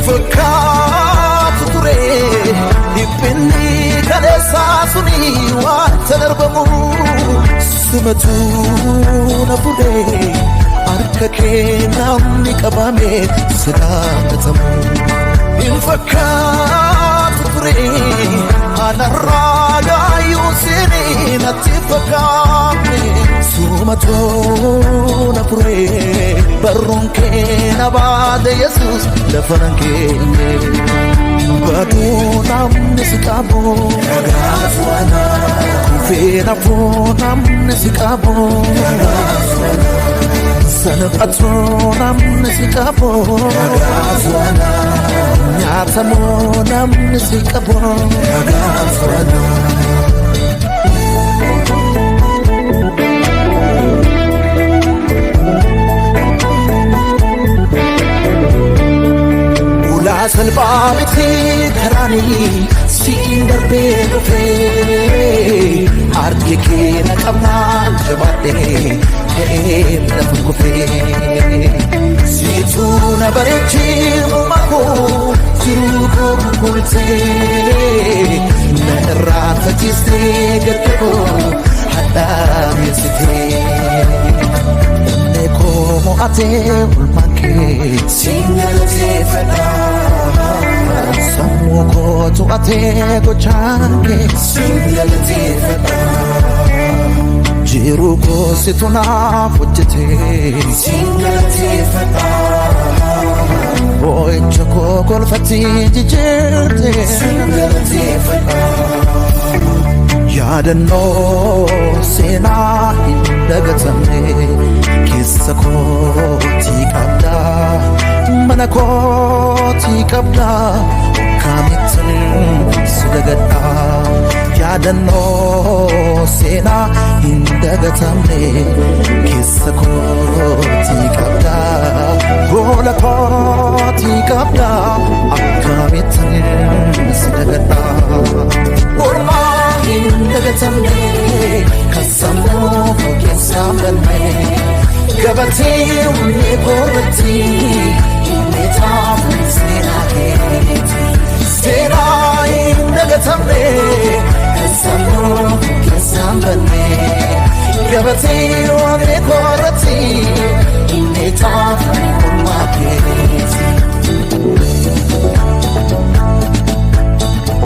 fakkaatu ture dhiphinni kaleessaa suni waan tanarbamu sumatu na fudhee harka kee namni qabame siraatamu hin fakkaatu ture anarraa gaayyuu sini natti fakkaame sumatu na fudhee barruun kee na baade Yesuus lafanan keenye baduu namni si qabu ragaasuwana kufeera foo namni si qabu ragaasuwana sanaphatoo namni si qabu ragaasuwana nyaatamoo namni si qabu ragaasuwana salbaamiti karani siin darbee dhufee harki kee na qabnaan jabaadhee ka'ee lafa kufee siituu na bareechuu makoo jiruu koo bultee na irraanfachiistee gargaaroo hadhaamessitee namni koo mo'atee olmaan kee siin galateeffadhaa Samuko tu atego change singalati fada jiruko situna fujete singalati fada boy choko kolfati jijete singalati fada yadano sena indagatamne kisako tikabda manakoti kabda kamitin sudagada yadano sena indagatamne kisakoti kabda golakoti kabda kamitin sudagada orma indagatamne kasamo kesamne gabati unne korati Itam sena indagatamne kasamo kesambane gabati unne korati itam kumake